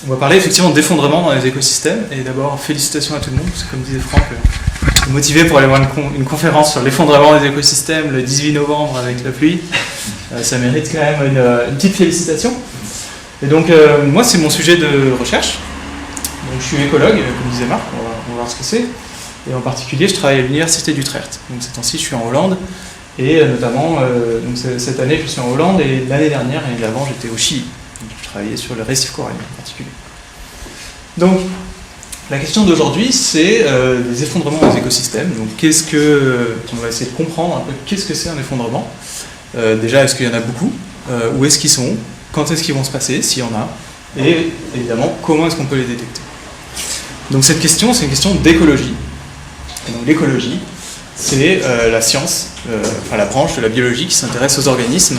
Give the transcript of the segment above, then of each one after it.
On va parler effectivement d'effondrement dans les écosystèmes. Et d'abord, félicitations à tout le monde, parce que comme disait Franck, je suis motivé pour aller voir une conférence sur l'effondrement des écosystèmes le 18 novembre avec la pluie. Ça mérite quand même une petite félicitation. Et donc, moi, c'est mon sujet de recherche. Donc, je suis écologue, comme disait Marc, on va voir ce que c'est. Et en particulier, je travaille à l'université d'Utrecht. Donc, ces temps-ci, je suis en Hollande. Et notamment, donc cette année, je suis en Hollande. Et l'année dernière, l'année d'avant, j'étais au Chili. Donc, je travaillais sur le récif corallien en particulier. Donc, la question d'aujourd'hui, c'est les effondrements des écosystèmes. Donc, on va essayer de comprendre un peu qu'est-ce que c'est un effondrement. Déjà, est-ce qu'il y en a beaucoup? Où est-ce qu'ils sont? Quand est-ce qu'ils vont se passer, s'il y en a? Et évidemment, comment est-ce qu'on peut les détecter? Donc, cette question, c'est une question d'écologie. Et donc, l'écologie, c'est la science, enfin la branche de la biologie qui s'intéresse aux organismes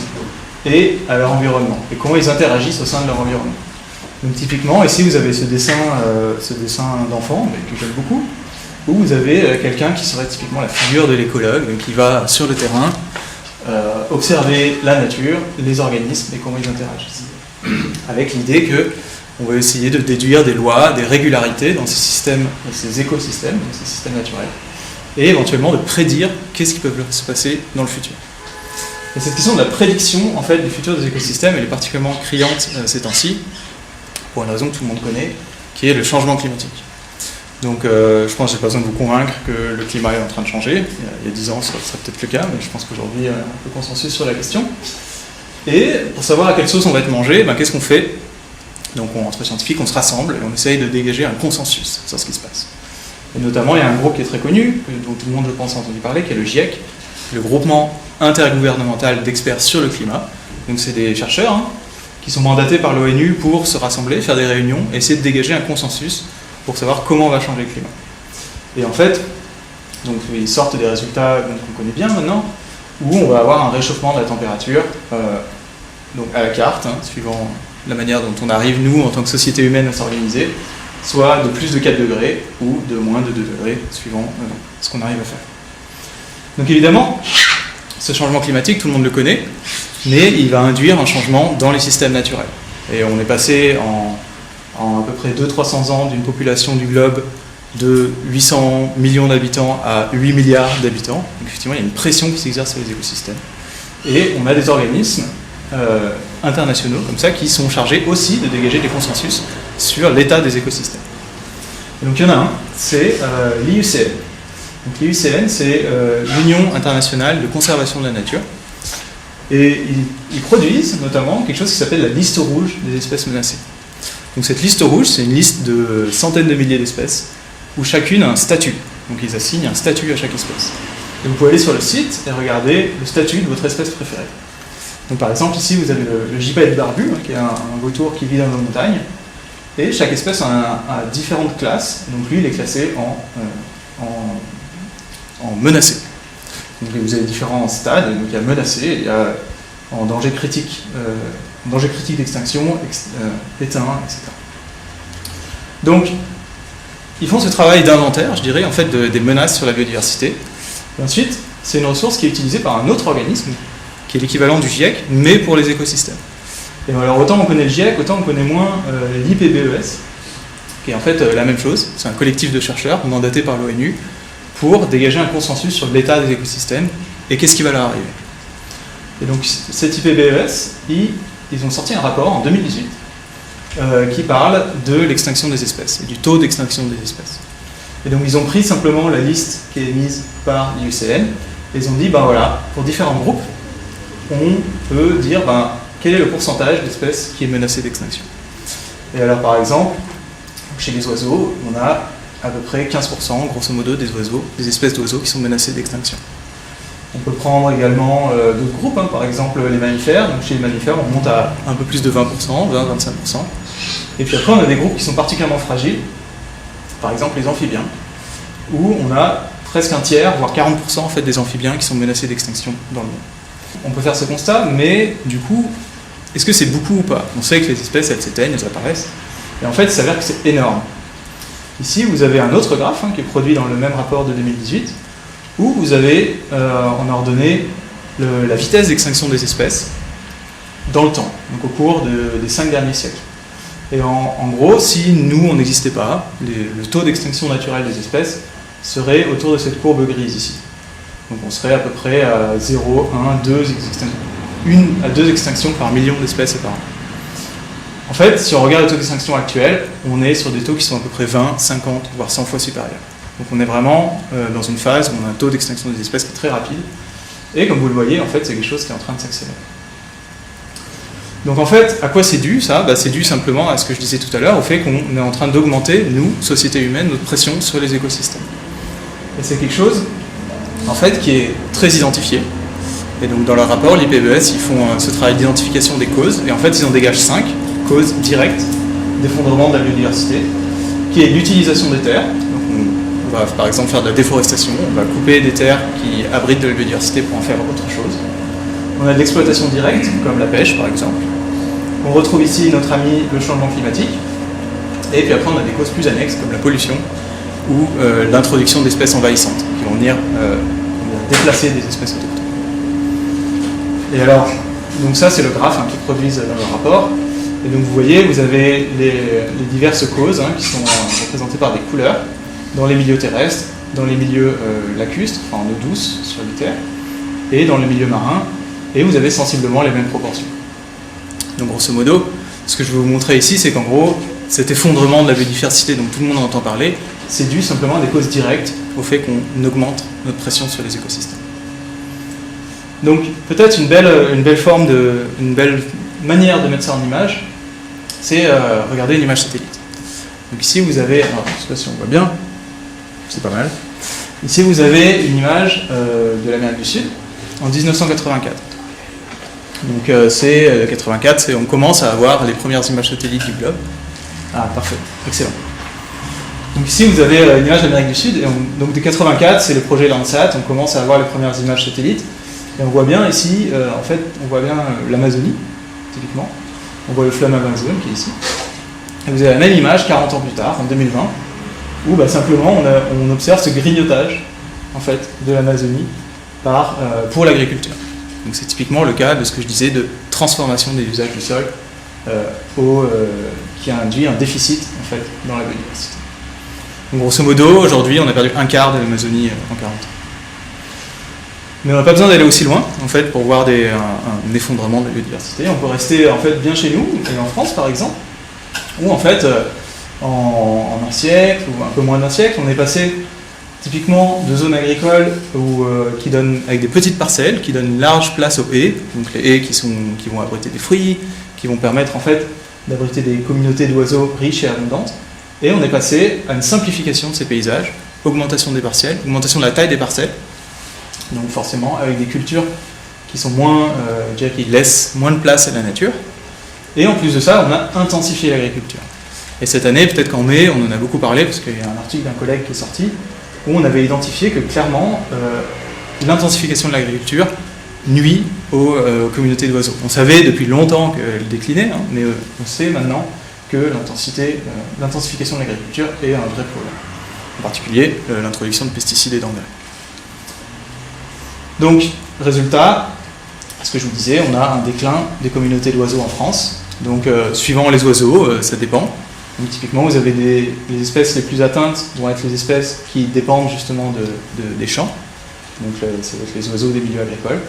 et à leur environnement, et comment ils interagissent au sein de leur environnement. Donc typiquement, ici vous avez ce dessin d'enfant, mais que j'aime beaucoup, où vous avez quelqu'un qui serait typiquement la figure de l'écologue, qui va sur le terrain observer la nature, les organismes et comment ils interagissent. Avec l'idée qu'on va essayer de déduire des lois, des régularités dans ces systèmes, dans ces écosystèmes, dans ces systèmes naturels, et éventuellement de prédire qu'est-ce qui peut se passer dans le futur. Et cette question de la prédiction en fait, du futur des écosystèmes, elle est particulièrement criante ces temps-ci, pour une raison que tout le monde connaît, qui est le changement climatique. Donc je pense que je n'ai pas besoin de vous convaincre que le climat est en train de changer. Il y a 10 ans, ça serait peut-être le cas, mais je pense qu'aujourd'hui, il y a un peu consensus sur la question. Et pour savoir à quelle sauce on va être mangé, qu'est-ce qu'on fait? Donc entre scientifiques, on se rassemble et on essaye de dégager un consensus sur ce qui se passe. Et notamment, il y a un groupe qui est très connu, dont tout le monde, je pense, a entendu parler, qui est le GIEC, le groupement intergouvernemental d'experts sur le climat. Donc c'est des chercheurs qui sont mandatés par l'ONU pour se rassembler, faire des réunions, et essayer de dégager un consensus pour savoir comment va changer le climat. Et en fait, donc, ils sortent des résultats qu'on connaît bien maintenant, où on va avoir un réchauffement de la température donc à la carte, suivant la manière dont on arrive, nous, en tant que société humaine, à s'organiser, soit de plus de 4 degrés ou de moins de 2 degrés, suivant ce qu'on arrive à faire. Donc évidemment, ce changement climatique, tout le monde le connaît, mais il va induire un changement dans les systèmes naturels. Et on est passé en à peu près 200-300 ans d'une population du globe de 800 millions d'habitants à 8 milliards d'habitants. Donc effectivement, il y a une pression qui s'exerce sur les écosystèmes. Et on a des organismes internationaux comme ça qui sont chargés aussi de dégager des consensus sur l'état des écosystèmes. Et donc il y en a un, c'est l'IUCN. Donc l'IUCN, c'est l'Union internationale de conservation de la nature. Et ils produisent notamment quelque chose qui s'appelle la liste rouge des espèces menacées. Donc cette liste rouge, c'est une liste de centaines de milliers d'espèces, où chacune a un statut. Donc ils assignent un statut à chaque espèce. Et vous pouvez aller sur le site et regarder le statut de votre espèce préférée. Donc par exemple, ici vous avez le gypaète barbu, qui est un vautour qui vit dans nos montagnes, et chaque espèce a différentes classes. Donc lui, il est classé en menacé. Donc vous avez différents stades. Donc il y a menacé, il y a en danger critique d'extinction, éteint, etc. Donc ils font ce travail d'inventaire, je dirais, en fait, des menaces sur la biodiversité. Et ensuite, c'est une ressource qui est utilisée par un autre organisme, qui est l'équivalent du GIEC, mais pour les écosystèmes. Et alors, autant on connaît le GIEC, autant on connaît moins l'IPBES, qui est en fait la même chose. C'est un collectif de chercheurs mandatés par l'ONU pour dégager un consensus sur l'état des écosystèmes et qu'est-ce qui va leur arriver. Et donc, cet IPBES, ils ont sorti un rapport en 2018 qui parle de l'extinction des espèces et du taux d'extinction des espèces. Et donc, ils ont pris simplement la liste qui est mise par l'IUCN et ils ont dit, voilà, pour différents groupes, on peut dire quel est le pourcentage d'espèces qui est menacé d'extinction. Et alors par exemple, chez les oiseaux, on a à peu près 15% grosso modo des espèces d'oiseaux qui sont menacées d'extinction. On peut prendre également d'autres groupes, par exemple les mammifères. Donc chez les mammifères, on monte à un peu plus de 20%, 20-25%. Et puis après, on a des groupes qui sont particulièrement fragiles, par exemple les amphibiens, où on a presque un tiers, voire 40% en fait, des amphibiens qui sont menacés d'extinction dans le monde. On peut faire ce constat, mais du coup, est-ce que c'est beaucoup ou pas? On sait que les espèces, elles s'éteignent, elles apparaissent, et en fait, il s'avère que c'est énorme. Ici, vous avez un autre graphe qui est produit dans le même rapport de 2018, où vous avez en ordonnée la vitesse d'extinction des espèces dans le temps, donc au cours des 5 derniers siècles. Et en gros, si nous, on n'existait pas, le taux d'extinction naturelle des espèces serait autour de cette courbe grise ici. Donc on serait à peu près à 0, 1, 2 extinctions. 1 à 2 extinctions par million d'espèces par an. En fait, si on regarde le taux d'extinction actuel, on est sur des taux qui sont à peu près 20, 50, voire 100 fois supérieurs. Donc on est vraiment dans une phase où on a un taux d'extinction des espèces qui est très rapide. Et comme vous le voyez, en fait, c'est quelque chose qui est en train de s'accélérer. Donc en fait, à quoi c'est dû ça? C'est dû simplement à ce que je disais tout à l'heure, au fait qu'on est en train d'augmenter, nous, société humaine, notre pression sur les écosystèmes. Et c'est quelque chose, en fait, qui est très identifié. Et donc dans leur rapport, l'IPBES, ils font ce travail d'identification des causes, et en fait, ils en dégagent 5 causes directes d'effondrement de la biodiversité, qui est l'utilisation des terres. Donc on va par exemple faire de la déforestation, on va couper des terres qui abritent de la biodiversité pour en faire autre chose. On a de l'exploitation directe, comme la pêche par exemple. On retrouve ici notre ami le changement climatique. Et puis après on a des causes plus annexes, comme la pollution ou l'introduction d'espèces envahissantes, qui vont venir déplacer des espèces autochtones. Et alors, donc ça c'est le graphe qu'ils produisent dans le rapport. Et donc vous voyez, vous avez les diverses causes qui sont représentées par des couleurs dans les milieux terrestres, dans les milieux lacustres, enfin en eau douce sur les terres, et dans les milieux marins, et vous avez sensiblement les mêmes proportions. Donc grosso modo, ce que je vais vous montrer ici, c'est qu'en gros, cet effondrement de la biodiversité dont tout le monde entend parler, c'est dû simplement à des causes directes au fait qu'on augmente notre pression sur les écosystèmes. Donc peut-être une belle forme une belle manière de mettre ça en image, c'est regarder une image satellite. Donc ici vous avez, alors je ne sais pas si on voit bien, c'est pas mal. Ici vous avez une image de l'Amérique du Sud en 1984. Donc c'est 84, on commence à avoir les premières images satellites du globe. Ah parfait, excellent. Donc ici vous avez une image de l'Amérique du Sud, et donc de 84 c'est le projet Landsat, on commence à avoir les premières images satellites. Et on voit bien ici, en fait, on voit bien l'Amazonie, typiquement. On voit le fleuve Amazon qui est ici. Et vous avez la même image 40 ans plus tard, en 2020, où simplement on observe ce grignotage, en fait, de l'Amazonie pour l'agriculture. Donc c'est typiquement le cas de ce que je disais de transformation des usages du sol qui a induit un déficit, en fait, dans la biodiversité. Donc grosso modo, aujourd'hui, on a perdu un quart de l'Amazonie en 40 ans. Mais on n'a pas besoin d'aller aussi loin, en fait, pour voir un effondrement de la biodiversité. On peut rester, en fait, bien chez nous, et en France, par exemple, où, en fait, en un siècle, ou un peu moins d'un siècle, on est passé, typiquement, de zones agricoles qui donnent, avec des petites parcelles, qui donnent une large place aux haies, donc les haies qui vont abriter des fruits, qui vont permettre, en fait, d'abriter des communautés d'oiseaux riches et abondantes, et on est passé à une simplification de ces paysages, augmentation des parcelles, augmentation de la taille des parcelles, donc forcément avec des cultures qui sont qui laissent moins de place à la nature. Et en plus de ça, on a intensifié l'agriculture. Et cette année, peut-être qu'en mai, on en a beaucoup parlé, parce qu'il y a un article d'un collègue qui est sorti, où on avait identifié que clairement, l'intensification de l'agriculture nuit aux communautés d'oiseaux. On savait depuis longtemps qu'elle déclinait, mais on sait maintenant que l'intensification de l'agriculture est un vrai problème. En particulier, l'introduction de pesticides et d'engrais. Donc, résultat, ce que je vous disais, on a un déclin des communautés d'oiseaux en France. Donc, suivant les oiseaux, ça dépend. Donc, typiquement, vous avez les espèces les plus atteintes vont être les espèces qui dépendent justement des champs. Donc, ça va être les oiseaux des milieux agricoles.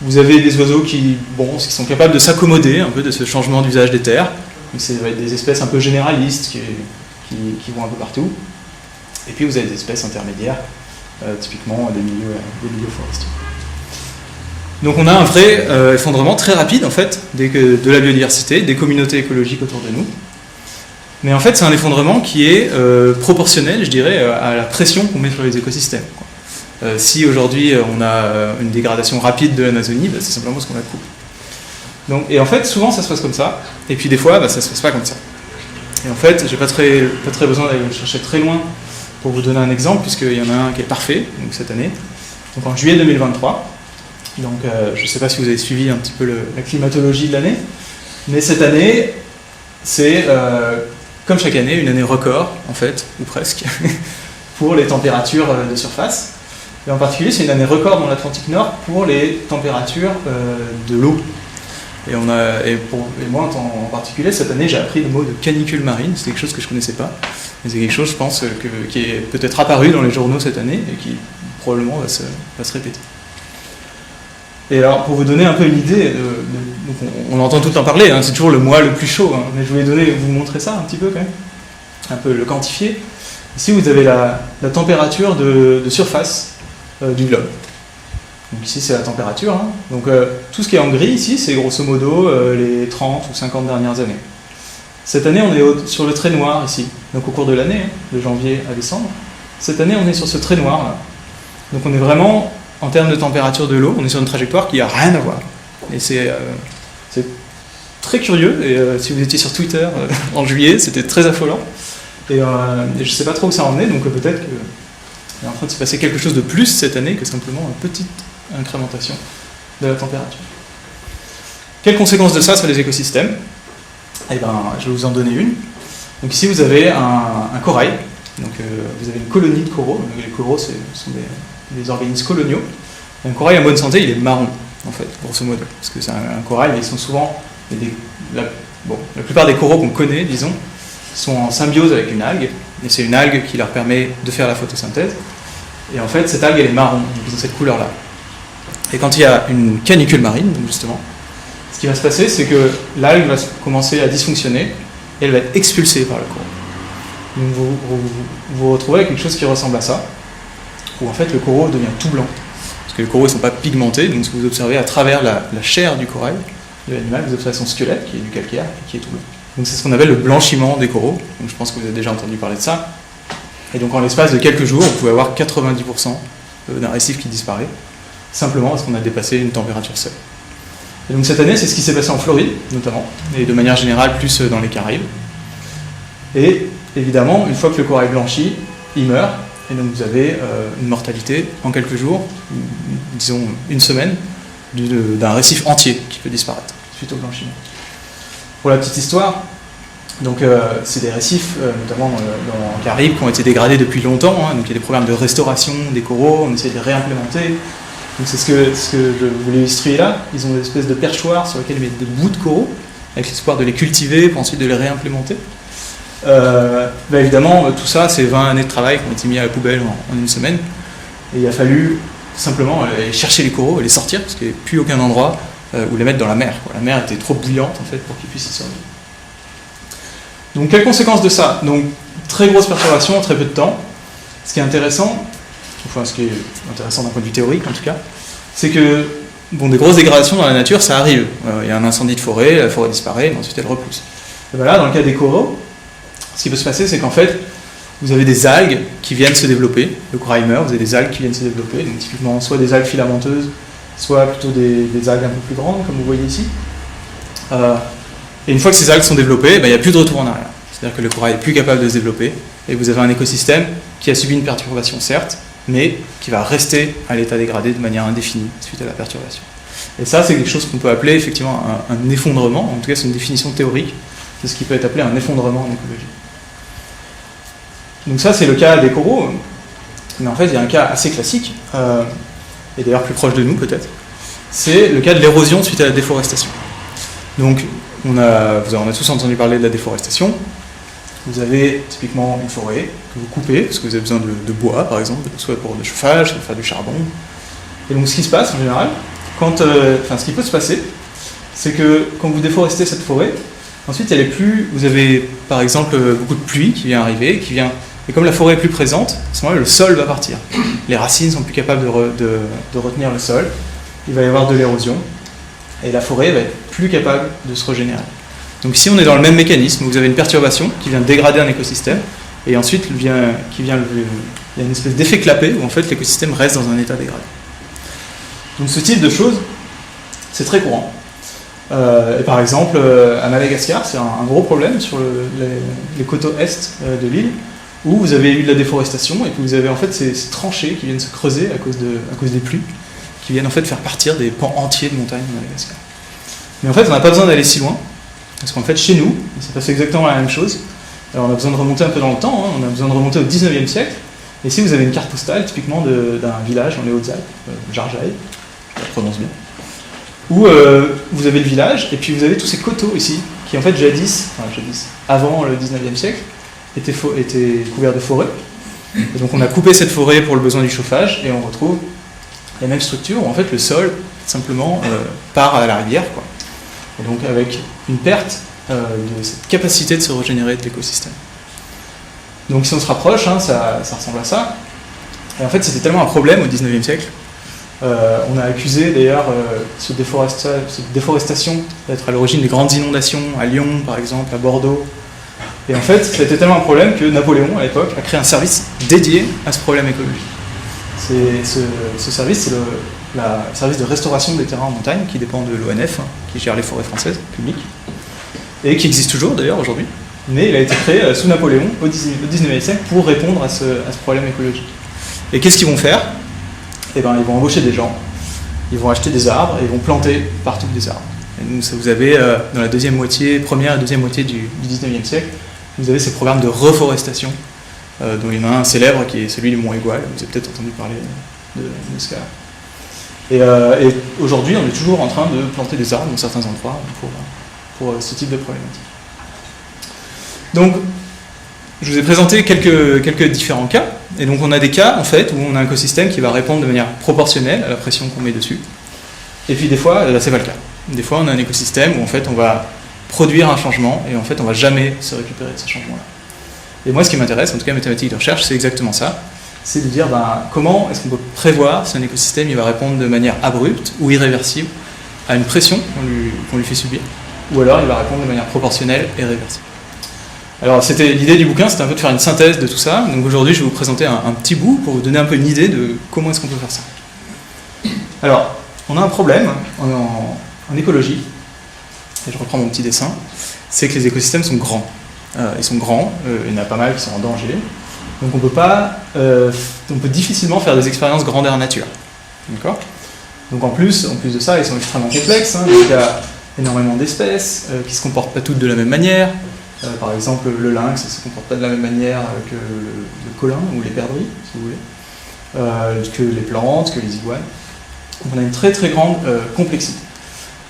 Vous avez des oiseaux qui sont capables de s'accommoder un peu de ce changement d'usage des terres. Donc, ça va être des espèces un peu généralistes qui vont un peu partout. Et puis, vous avez des espèces intermédiaires, typiquement des milieux forestiers. Donc on a un vrai effondrement très rapide en fait de la biodiversité, des communautés écologiques autour de nous. Mais en fait c'est un effondrement qui est proportionnel, je dirais, à la pression qu'on met sur les écosystèmes. Si aujourd'hui on a une dégradation rapide de l'Amazonie, c'est simplement parce qu'on la coupe. Et en fait souvent ça se passe comme ça, et puis des fois ça se passe pas comme ça. Et en fait j'ai pas très besoin d'aller chercher très loin pour vous donner un exemple, puisqu'il y en a un qui est parfait, donc cette année. Donc en juillet 2023, donc je ne sais pas si vous avez suivi un petit peu la climatologie de l'année, mais cette année, c'est, comme chaque année, une année record, en fait, ou presque, pour les températures de surface. Et en particulier, c'est une année record dans l'Atlantique Nord pour les températures de l'eau. Et moi en particulier, cette année, j'ai appris le mot de canicule marine. C'est quelque chose que je ne connaissais pas. Et c'est quelque chose, je pense, qui est peut-être apparu dans les journaux cette année et qui probablement va se répéter. Et alors, pour vous donner un peu une idée, donc on entend tout le temps parler, hein, c'est toujours le mois le plus chaud, hein, mais je voulais vous montrer ça un petit peu quand même, un peu le quantifier. Ici, vous avez la température de surface du globe. Donc ici, c'est la température. Hein. Donc tout ce qui est en gris ici, c'est grosso modo les 30 ou 50 dernières années. Cette année, on est sur le trait noir ici, donc au cours de l'année, hein, de janvier à décembre. Cette année, on est sur ce trait noir là. Donc on est vraiment, en termes de température de l'eau, on est sur une trajectoire qui n'a rien à voir. Et c'est très curieux, et si vous étiez sur Twitter en juillet, c'était très affolant. Et je ne sais pas trop où ça en est, donc peut-être qu'il est en train de se passer quelque chose de plus cette année que simplement une petite incrémentation de la température. Quelles conséquences de ça sur les écosystèmes ? Eh ben, je vais vous en donner une. Donc ici, vous avez un corail. Donc vous avez une colonie de coraux. Donc, les coraux, ce sont des organismes coloniaux. Et un corail en bonne santé, il est marron, en fait, grosso modo. Parce que c'est un corail, mais ils sont souvent... la plupart des coraux qu'on connaît, disons, sont en symbiose avec une algue. Et c'est une algue qui leur permet de faire la photosynthèse. Et en fait, cette algue, elle est marron, donc ils ont cette couleur-là. Et quand il y a une canicule marine, donc justement, ce qui va se passer, c'est que l'algue va commencer à dysfonctionner et elle va être expulsée par le coraux. Donc vous vous retrouvez avec quelque chose qui ressemble à ça, où en fait le coraux devient tout blanc. Parce que les coraux ne sont pas pigmentés, donc ce que vous observez à travers la chair du corail, de l'animal, vous observez son squelette, qui est du calcaire et qui est tout blanc. Donc c'est ce qu'on appelle le blanchiment des coraux. Donc je pense que vous avez déjà entendu parler de ça. Et donc en l'espace de quelques jours, vous pouvez avoir 90% d'un récif qui disparaît, simplement parce qu'on a dépassé une température seuil. Et donc cette année, c'est ce qui s'est passé en Floride, notamment, et de manière générale plus dans les Caraïbes. Et évidemment, une fois que le corail blanchit, il meurt, et donc vous avez une mortalité en quelques jours, disons une semaine, d'un récif entier qui peut disparaître suite au blanchiment. Pour la petite histoire, donc c'est des récifs, notamment dans les Caraïbes, qui ont été dégradés depuis longtemps, hein, donc il y a des programmes de restauration des coraux, on essaie de les réimplémenter. Donc c'est ce que je voulais illustrer là. Ils ont des espèces de perchoirs sur lesquels ils mettent des bouts de coraux, avec l'espoir de les cultiver, pour ensuite de les réimplémenter. Évidemment, tout ça, c'est 20 années de travail qui ont été mis à la poubelle en une semaine. Et il a fallu simplement aller chercher les coraux et les sortir, parce qu'il n'y avait plus aucun endroit où les mettre dans la mer. La mer était trop bouillante en fait, pour qu'ils puissent y survivre. Donc quelles conséquences de ça ? Donc très grosse perturbation en très peu de temps. Ce qui est intéressant, enfin ce qui est intéressant d'un point de vue théorique en tout cas, c'est que des grosses dégradations dans la nature, ça arrive. Il y a un incendie de forêt, la forêt disparaît, mais ensuite elle repousse. Et voilà, dans le cas des coraux, ce qui peut se passer, c'est qu'en fait, vous avez des algues qui viennent se développer. Le corail meurt, vous avez des algues qui viennent se développer, donc typiquement soit des algues filamenteuses, soit plutôt des algues un peu plus grandes, comme vous voyez ici. Et une fois que ces algues sont développées, il n'y a plus de retour en arrière. C'est-à-dire que le corail n'est plus capable de se développer, et vous avez un écosystème qui a subi une perturbation, certes, mais qui va rester à l'état dégradé de manière indéfinie suite à la perturbation. Et ça, c'est quelque chose qu'on peut appeler effectivement un effondrement, en tout cas c'est une définition théorique de ce qui peut être appelé un effondrement en écologie. Donc ça, c'est le cas des coraux, mais en fait, il y a un cas assez classique, et d'ailleurs plus proche de nous peut-être, c'est le cas de l'érosion suite à la déforestation. Donc, on a tous entendu parler de la déforestation. Vous avez typiquement une forêt que vous coupez, parce que vous avez besoin de bois, par exemple, soit pour le chauffage, soit pour faire du charbon. Et donc ce qui se passe en général, ce qui peut se passer, c'est que quand vous déforestez cette forêt, ensuite vous avez par exemple beaucoup de pluie qui vient arriver, et comme la forêt est plus présente, à ce moment-là, le sol va partir. Les racines sont plus capables de retenir le sol, il va y avoir de l'érosion, et la forêt va être plus capable de se régénérer. Donc ici on est dans le même mécanisme, vous avez une perturbation qui vient dégrader un écosystème, et ensuite il y a une espèce d'effet clapet où en fait l'écosystème reste dans un état dégradé. Donc ce type de choses, c'est très courant. Et par exemple, à Madagascar, c'est un gros problème sur les coteaux est de l'île, où vous avez eu de la déforestation, et puis vous avez en fait ces tranchées qui viennent se creuser à cause des pluies, qui viennent en fait faire partir des pans entiers de montagnes de Madagascar. Mais en fait, on n'a pas besoin d'aller si loin, parce qu'en fait, chez nous, il s'est passé exactement la même chose. Alors on a besoin de remonter un peu dans le temps, on a besoin de remonter au 19e siècle. Et ici, vous avez une carte postale, typiquement d'un village dans les Hautes-Alpes, Jarjaï, je la prononce bien. où vous avez le village, et puis vous avez tous ces coteaux ici, qui en fait jadis, avant le 19e siècle, étaient couverts de forêts. Et donc on a coupé cette forêt pour le besoin du chauffage, et on retrouve les mêmes structures, où en fait le sol, simplement, part à la rivière, quoi. Et donc avec une perte de cette capacité de se régénérer de l'écosystème. Donc si on se rapproche, hein, ça ressemble à ça. Et en fait c'était tellement un problème au 19e siècle. On a accusé d'ailleurs cette déforestation d'être à l'origine des grandes inondations à Lyon par exemple, à Bordeaux. Et en fait c'était tellement un problème que Napoléon à l'époque a créé un service dédié à ce problème écologique. Ce service, c'est le service de restauration des terrains en montagne qui dépend de l'ONF, hein, qui gère les forêts françaises publiques, et qui existe toujours d'ailleurs aujourd'hui. Mais il a été créé sous Napoléon au 19e siècle pour répondre à ce problème écologique. Et qu'est-ce qu'ils vont faire ? Eh ben, ils vont embaucher des gens, ils vont acheter des arbres et ils vont planter partout des arbres. Et donc, vous avez dans la première et deuxième moitié du 19e siècle, vous avez ces programmes de reforestation, dont il y en a un célèbre qui est celui du Mont Aigoual, vous avez peut-être entendu parler de ce cas. Et aujourd'hui, on est toujours en train de planter des arbres dans certains endroits pour ce type de problématique. Donc, je vous ai présenté quelques différents cas, et donc on a des cas en fait où on a un écosystème qui va répondre de manière proportionnelle à la pression qu'on met dessus, et puis des fois, c'est pas le cas. Des fois, on a un écosystème où en fait on va produire un changement, et en fait on va jamais se récupérer de ce changement-là. Et moi, ce qui m'intéresse, en tout cas mes thématiques de recherche, c'est exactement ça, c'est de dire comment est-ce qu'on peut prévoir si un écosystème il va répondre de manière abrupte ou irréversible à une pression qu'on lui fait subir, ou alors il va répondre de manière proportionnelle et réversible. Alors l'idée du bouquin, c'était un peu de faire une synthèse de tout ça. Donc aujourd'hui, je vais vous présenter un petit bout pour vous donner un peu une idée de comment est-ce qu'on peut faire ça. Alors, on a un problème en écologie, et je reprends mon petit dessin, c'est que les écosystèmes sont grands. Ils sont grands, il y en a pas mal qui sont en danger. Donc on peut difficilement faire des expériences grandeur nature. D'accord ? Donc en plus de ça, ils sont extrêmement complexes. Hein, donc il y a énormément d'espèces qui ne se comportent pas toutes de la même manière. Par exemple, le lynx ne se comporte pas de la même manière que le colin ou les perdrix, si vous voulez, que les plantes, que les iguanes. Donc on a une très très grande complexité.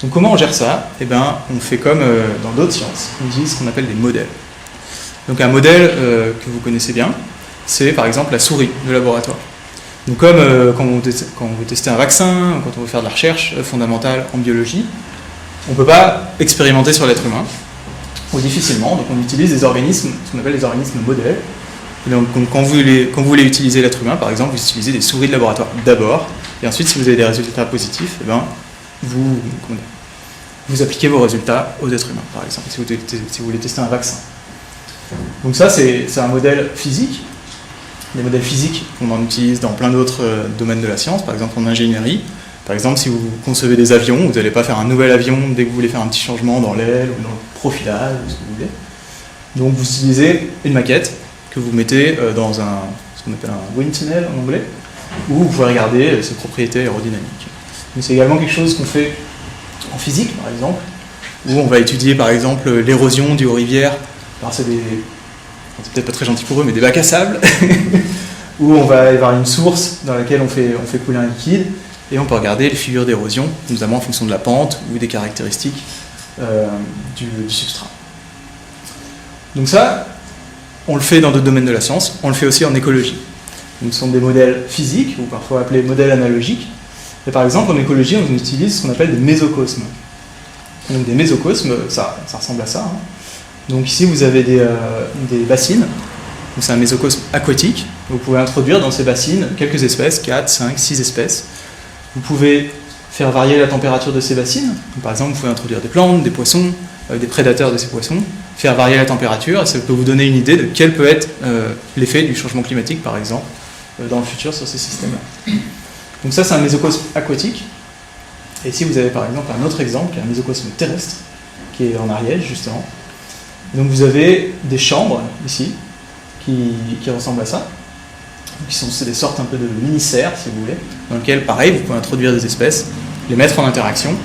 Donc comment on gère ça ? Eh bien, on fait comme dans d'autres sciences, on utilise ce qu'on appelle des modèles. Donc un modèle que vous connaissez bien, c'est par exemple la souris de laboratoire. Donc comme quand on veut tester un vaccin, quand on veut faire de la recherche fondamentale en biologie, on ne peut pas expérimenter sur l'être humain, ou difficilement, donc on utilise des organismes, ce qu'on appelle des organismes modèles. Et donc quand vous voulez utiliser l'être humain, par exemple, vous utilisez des souris de laboratoire d'abord, et ensuite si vous avez des résultats positifs, eh ben, vous appliquez vos résultats aux êtres humains, par exemple, si vous voulez tester un vaccin. Donc ça, c'est un modèle physique. Des modèles physiques, on en utilise dans plein d'autres domaines de la science, par exemple en ingénierie. Par exemple, si vous concevez des avions, vous n'allez pas faire un nouvel avion dès que vous voulez faire un petit changement dans l'aile ou dans le profilage, ou ce que vous voulez. Donc vous utilisez une maquette que vous mettez dans ce qu'on appelle un wind tunnel en anglais, où vous pouvez regarder ses propriétés aérodynamiques. Mais c'est également quelque chose qu'on fait en physique, par exemple, où on va étudier par exemple l'érosion due aux rivières. Alors c'est peut-être pas très gentil pour eux, mais des bacs à sable, où on va avoir une source dans laquelle on fait couler un liquide, et on peut regarder les figures d'érosion, notamment en fonction de la pente ou des caractéristiques du substrat. Donc ça, on le fait dans d'autres domaines de la science, on le fait aussi en écologie. Donc ce sont des modèles physiques, ou parfois appelés modèles analogiques. Et par exemple, en écologie, on utilise ce qu'on appelle des mésocosmes. Donc des mésocosmes, ça ressemble à ça. Hein. Donc ici, vous avez des bassines. Donc c'est un mésocosme aquatique. Vous pouvez introduire dans ces bassines quelques espèces, 4, 5, 6 espèces. Vous pouvez faire varier la température de ces bassines. Donc, par exemple, vous pouvez introduire des plantes, des poissons, des prédateurs de ces poissons, faire varier la température, et ça peut vous donner une idée de quel peut être l'effet du changement climatique, par exemple, dans le futur sur ces systèmes-là. Donc ça, c'est un mésocosme aquatique. Et ici, vous avez par exemple un autre exemple, qui est un mésocosme terrestre, qui est en Ariège, justement. Donc vous avez des chambres, ici, qui ressemblent à ça. C'est des sortes un peu de mini-serres, si vous voulez, dans lesquelles, pareil, vous pouvez introduire des espèces, les mettre en interaction,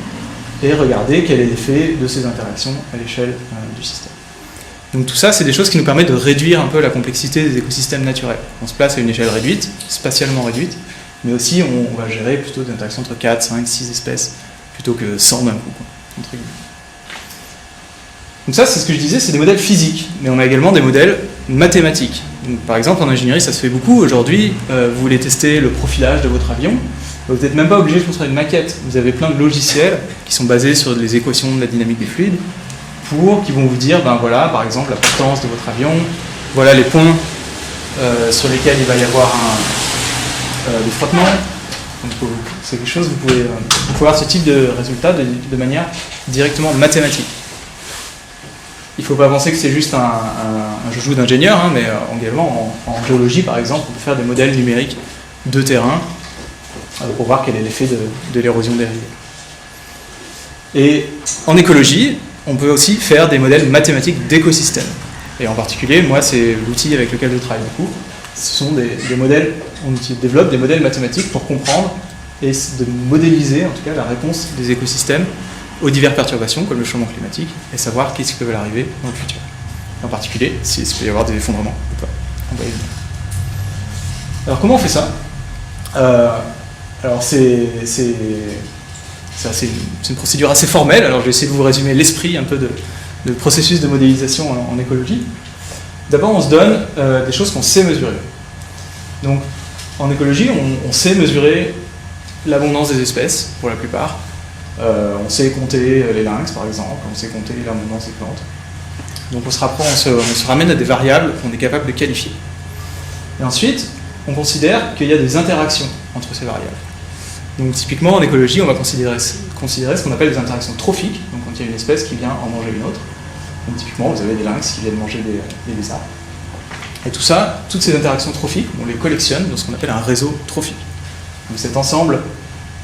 et regarder quel est l'effet de ces interactions à l'échelle du système. Donc tout ça, c'est des choses qui nous permettent de réduire un peu la complexité des écosystèmes naturels. On se place à une échelle réduite, spatialement réduite, mais aussi on va gérer plutôt des interactions entre 4, 5, 6 espèces plutôt que 100 d'un coup, quoi, entre guillemets. Donc ça, c'est ce que je disais, c'est des modèles physiques, mais on a également des modèles mathématiques. Donc, par exemple, en ingénierie, ça se fait beaucoup. Aujourd'hui, vous voulez tester le profilage de votre avion, vous n'êtes même pas obligé de construire une maquette. Vous avez plein de logiciels qui sont basés sur les équations de la dynamique des fluides, qui vont vous dire, ben voilà, par exemple, la portance de votre avion, voilà les points sur lesquels il va y avoir des frottements. Donc, c'est quelque chose, vous pouvez avoir ce type de résultat de manière directement mathématique. Il ne faut pas penser que c'est juste un joujou d'ingénieur, hein, mais également en géologie, par exemple, on peut faire des modèles numériques de terrain pour voir quel est l'effet de l'érosion des rivières. Et en écologie, on peut aussi faire des modèles mathématiques d'écosystèmes. Et en particulier, moi, c'est l'outil avec lequel je travaille beaucoup. Ce sont des modèles, on développe des modèles mathématiques pour comprendre et de modéliser, en tout cas, la réponse des écosystèmes aux diverses perturbations, comme le changement climatique, et savoir qu'est-ce qui peut arriver dans le futur. En particulier, s'il peut y avoir des effondrements ou pas. Alors, comment on fait ça ? Alors, c'est une procédure assez formelle. Alors, je vais essayer de vous résumer l'esprit un peu de processus de modélisation en écologie. D'abord, on se donne des choses qu'on sait mesurer. Donc, en écologie, on sait mesurer l'abondance des espèces, pour la plupart. On sait compter les lynx, par exemple, on sait compter l'abondance des plantes. Donc on se ramène à des variables qu'on est capable de qualifier. Et ensuite, on considère qu'il y a des interactions entre ces variables. Donc typiquement, en écologie, on va considérer ce qu'on appelle des interactions trophiques, donc quand il y a une espèce qui vient en manger une autre. Donc typiquement, vous avez des lynx qui viennent manger des lézards. Et tout ça, toutes ces interactions trophiques, on les collectionne dans ce qu'on appelle un réseau trophique. Donc cet ensemble,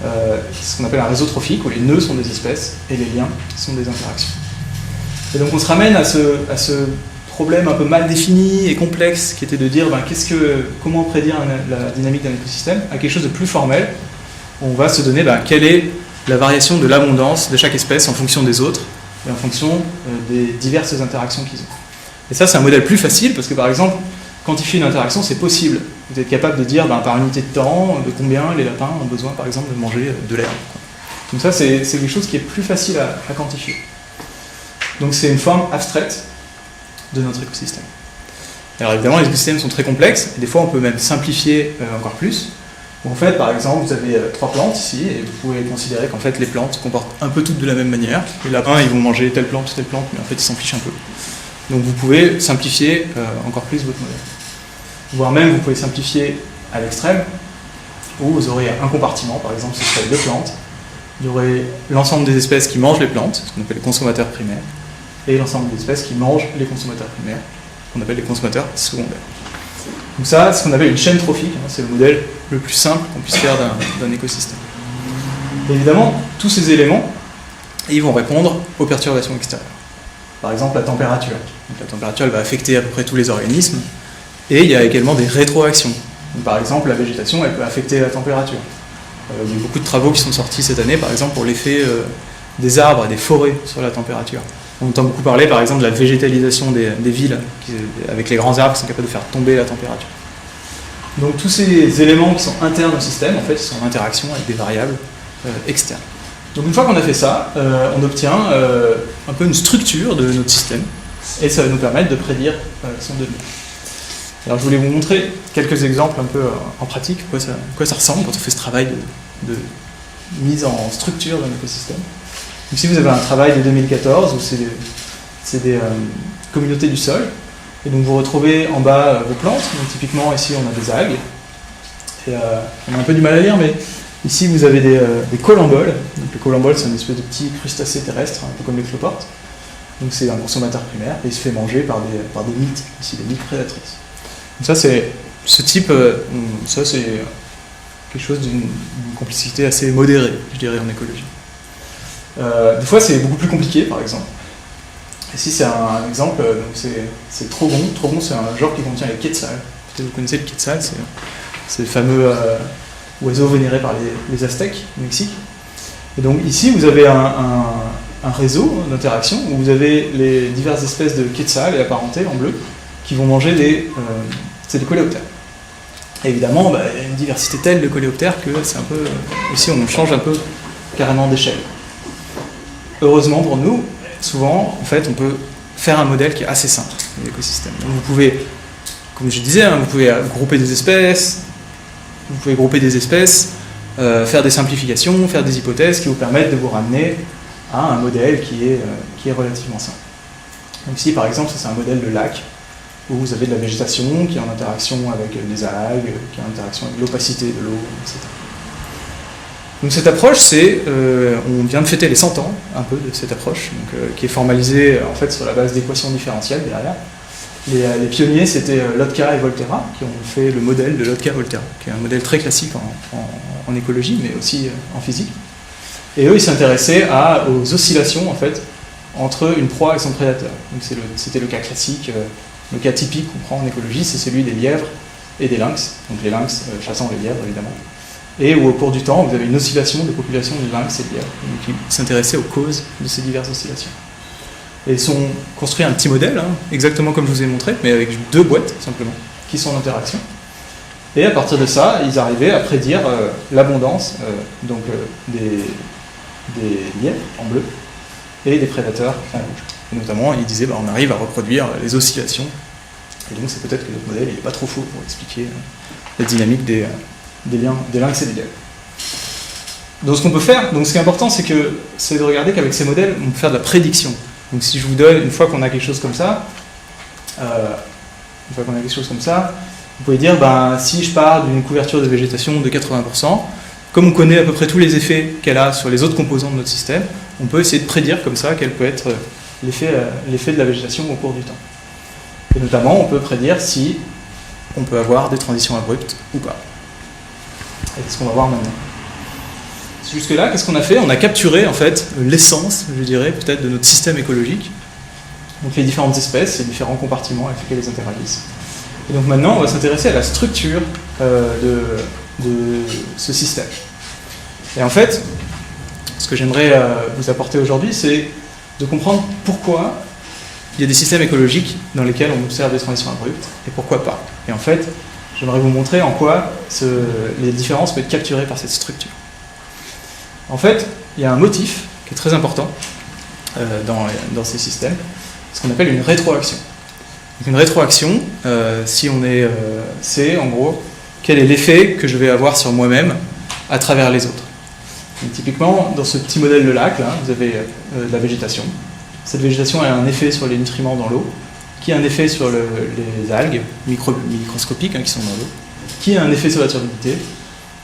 ce qu'on appelle un réseau trophique, où les nœuds sont des espèces et les liens sont des interactions. Et donc on se ramène à ce problème un peu mal défini et complexe qui était de dire comment prédire la dynamique d'un écosystème, à quelque chose de plus formel. On va se donner quelle est la variation de l'abondance de chaque espèce en fonction des autres et en fonction des diverses interactions qu'ils ont. Et ça, c'est un modèle plus facile parce que par exemple, quantifier une interaction, c'est possible. Vous êtes capable de dire par unité de temps de combien les lapins ont besoin, par exemple, de manger de l'herbe. Donc ça, c'est quelque chose qui est plus facile à quantifier. Donc c'est une forme abstraite de notre écosystème. Alors évidemment, les écosystèmes sont très complexes, et des fois on peut même simplifier encore plus. Donc, en fait, par exemple, vous avez 3 plantes ici, et vous pouvez considérer qu'en fait les plantes se comportent un peu toutes de la même manière. Les lapins, ils vont manger telle plante, mais en fait ils s'en fichent un peu. Donc vous pouvez simplifier encore plus votre modèle. Voire même, vous pouvez simplifier à l'extrême, où vous aurez un compartiment, par exemple, ce serait 2 plantes. Il y aurait l'ensemble des espèces qui mangent les plantes, ce qu'on appelle les consommateurs primaires, et l'ensemble des espèces qui mangent les consommateurs primaires, qu'on appelle les consommateurs secondaires. Donc ça, c'est ce qu'on appelle une chaîne trophique, c'est le modèle le plus simple qu'on puisse faire d'un écosystème. Et évidemment, tous ces éléments, ils vont répondre aux perturbations extérieures. Par exemple, la température. Donc, la température, elle va affecter à peu près tous les organismes, et il y a également des rétroactions. Donc, par exemple, la végétation, elle peut affecter la température. Il y a beaucoup de travaux qui sont sortis cette année, par exemple, pour l'effet des arbres et des forêts sur la température. On entend beaucoup parler, par exemple, de la végétalisation des villes, avec les grands arbres qui sont capables de faire tomber la température. Donc tous ces éléments qui sont internes au système, en fait, ils sont en interaction avec des variables externes. Donc une fois qu'on a fait ça, on obtient un peu une structure de notre système, et ça va nous permettre de prédire son devenir. Alors je voulais vous montrer quelques exemples un peu en pratique, quoi ça ressemble quand on fait ce travail de mise en structure d'un écosystème. Ici vous avez un travail de 2014 où c'est des communautés du sol, et donc vous retrouvez en bas vos plantes. Donc typiquement ici on a des algues, et on a un peu du mal à lire, mais ici vous avez des colamboles. Donc le colambole, c'est une espèce de petit crustacé terrestre, un peu comme les cloportes. Donc c'est un consommateur primaire, et il se fait manger par des mythes, ici des mythes prédatrices. Donc ça c'est quelque chose d'une complexité assez modérée, je dirais, en écologie. Des fois c'est beaucoup plus compliqué, par exemple. Ici c'est un exemple, c'est Trogon. Trogon, c'est un genre qui contient les quetzals. Peut-être vous connaissez le quetzal, c'est le fameux oiseau vénéré par les Aztèques au Mexique. Et donc ici vous avez un réseau d'interaction où vous avez les diverses espèces de quetzals et apparentés en bleu qui vont manger des coléoptères. Et évidemment, il y a une diversité telle de coléoptères que c'est un peu... Ici on change un peu carrément d'échelle. heureusement pour nous, souvent, en fait, on peut faire un modèle qui est assez simple, l'écosystème. Donc vous pouvez, comme je disais, vous pouvez grouper des espèces, faire des simplifications, faire des hypothèses qui vous permettent de vous ramener à un modèle qui est relativement simple. Donc ici, par exemple, c'est un modèle de lac, où vous avez de la végétation qui est en interaction avec des algues, qui est en interaction avec l'opacité de l'eau, etc. Donc cette approche, on vient de fêter les 100 ans, un peu, de cette approche, donc, qui est formalisée en fait sur la base d'équations différentielles derrière. Les pionniers, c'était Lotka et Volterra, qui ont fait le modèle de Lotka-Volterra, qui est un modèle très classique en écologie, mais aussi en physique. Et eux, ils s'intéressaient aux oscillations, en fait, entre une proie et son prédateur. Donc c'était le cas classique, le cas typique qu'on prend en écologie, c'est celui des lièvres et des lynx, donc les lynx chassant les lièvres, évidemment. Et où au cours du temps, vous avez une oscillation des populations de lynx et de lièvres, donc ils s'intéressaient aux causes de ces diverses oscillations. Et ils ont construit un petit modèle, exactement comme je vous ai montré, mais avec 2 boîtes, simplement, qui sont en interaction. Et à partir de ça, ils arrivaient à prédire l'abondance des lièvres en bleu et des prédateurs en rouge. Et notamment, ils disaient on arrive à reproduire les oscillations. Et donc c'est peut-être que notre modèle n'est pas trop faux pour expliquer la dynamique des lynx et des lièvres. Donc ce qu'on peut faire, ce qui est important, c'est de regarder qu'avec ces modèles, on peut faire de la prédiction. Donc si je vous donne, une fois qu'on a quelque chose comme ça, vous pouvez dire, si je pars d'une couverture de végétation de 80%, comme on connaît à peu près tous les effets qu'elle a sur les autres composants de notre système, on peut essayer de prédire comme ça quel peut être l'effet de la végétation au cours du temps. Et notamment, on peut prédire si on peut avoir des transitions abruptes ou pas. Et c'est ce qu'on va voir maintenant. Jusque-là, qu'est-ce qu'on a fait? On a capturé en fait l'essence, je dirais, peut-être de notre système écologique. Donc les différentes espèces, les différents compartiments avec lesquels elles interagissent. Et donc maintenant, on va s'intéresser à la structure de ce système. Et en fait, ce que j'aimerais vous apporter aujourd'hui, c'est de comprendre pourquoi il y a des systèmes écologiques dans lesquels on observe des transitions abruptes et pourquoi pas. Et en fait, j'aimerais vous montrer en quoi les différences peuvent être capturées par cette structure. En fait, il y a un motif qui est très important dans ces systèmes, ce qu'on appelle une rétroaction. Donc une rétroaction, c'est en gros quel est l'effet que je vais avoir sur moi-même à travers les autres. Donc, typiquement, dans ce petit modèle de lac, là, vous avez de la végétation. Cette végétation a un effet sur les nutriments dans l'eau, qui a un effet sur les algues microscopiques qui sont dans l'eau, qui a un effet sur la turbidité,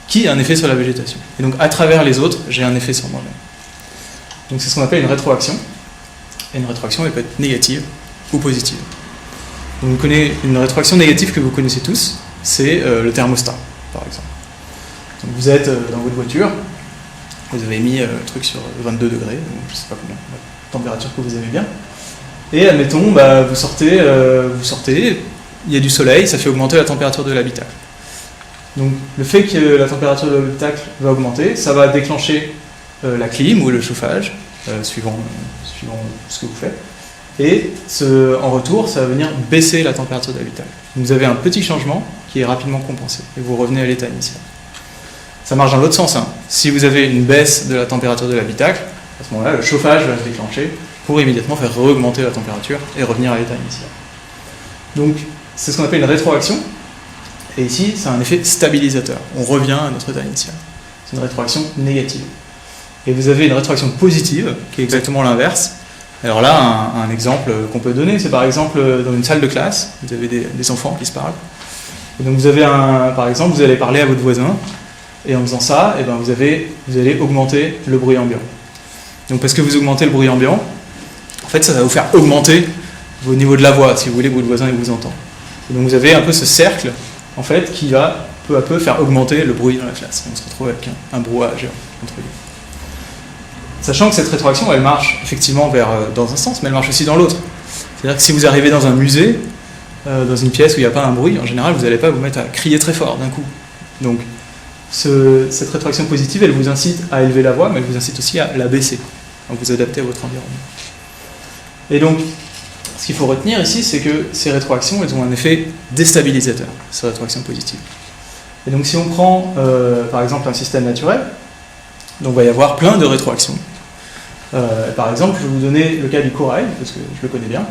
qui a un effet sur la végétation. Et donc à travers les autres, j'ai un effet sur moi-même. Donc c'est ce qu'on appelle une rétroaction. Et une rétroaction, elle peut être négative ou positive. Donc vous connaissez une rétroaction négative que vous connaissez tous, c'est le thermostat, par exemple. Donc vous êtes dans votre voiture, vous avez mis le truc sur 22 degrés, donc je ne sais pas combien, la température que vous aimez bien. Et admettons, vous sortez, il y a du soleil, ça fait augmenter la température de l'habitacle. Donc le fait que la température de l'habitacle va augmenter, ça va déclencher la clim ou le chauffage, suivant ce que vous faites. Et en retour, ça va venir baisser la température de l'habitacle. Vous avez un petit changement qui est rapidement compensé, et vous revenez à l'état initial. Ça marche dans l'autre sens. Si vous avez une baisse de la température de l'habitacle, à ce moment-là, le chauffage va se déclencher pour immédiatement faire augmenter la température et revenir à l'état initial. Donc, c'est ce qu'on appelle une rétroaction. Et ici, c'est un effet stabilisateur. On revient à notre état initial. C'est une rétroaction négative. Et vous avez une rétroaction positive, qui est exactement l'inverse. Alors là, un exemple qu'on peut donner, c'est par exemple dans une salle de classe, vous avez des enfants qui se parlent. Et donc vous avez par exemple, vous allez parler à votre voisin, et en faisant ça, vous allez augmenter le bruit ambiant. Donc parce que vous augmentez le bruit ambiant, en fait ça va vous faire augmenter au niveau de la voix, si vous voulez que votre voisin vous entende. Et donc vous avez un peu ce cercle, en fait, qui va peu à peu faire augmenter le bruit dans la classe. On se retrouve avec un brouhaha géant entre les deux. Sachant que cette rétroaction, elle marche effectivement dans un sens, mais elle marche aussi dans l'autre. C'est-à-dire que si vous arrivez dans un musée, dans une pièce où il n'y a pas un bruit, en général, vous n'allez pas vous mettre à crier très fort d'un coup. Donc, cette rétroaction positive, elle vous incite à élever la voix, mais elle vous incite aussi à la baisser, à vous adapter à votre environnement. Et donc, ce qu'il faut retenir ici, c'est que ces rétroactions, elles ont un effet déstabilisateur, ces rétroactions positives. Et donc, si on prend, par exemple, un système naturel, donc il va y avoir plein de rétroactions. Par exemple, je vais vous donner le cas du corail, parce que je le connais bien.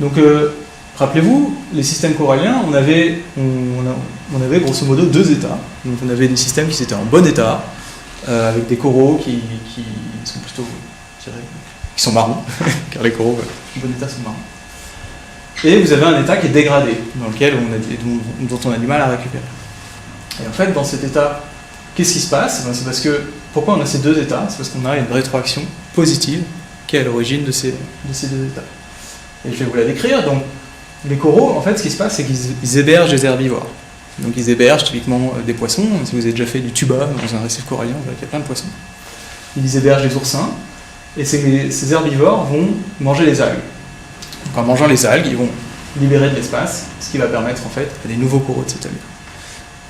Donc, rappelez-vous, les systèmes coralliens, on avait grosso modo deux états. Donc, on avait des systèmes qui étaient en bon état, avec des coraux qui sont plutôt, je dirais, qui sont marrons, car les coraux en bon état sont marrons. Et vous avez un état qui est dégradé, dans lequel dont on a du mal à récupérer. Et en fait, dans cet état, qu'est-ce qui se passe? C'est parce que, pourquoi on a ces deux états? C'est parce qu'on a une rétroaction positive qui est à l'origine de ces deux états. Et je vais vous la décrire. Donc, les coraux, en fait, ce qui se passe, c'est qu'ils hébergent des herbivores. Donc, ils hébergent typiquement des poissons. Si vous avez déjà fait du tuba dans un récif corallien, vous verrez qu'il y a plein de poissons. Ils hébergent des oursins. Et ces herbivores vont manger les algues. Donc, en mangeant les algues, ils vont libérer de l'espace, ce qui va permettre en fait à des nouveaux coraux de s'établir.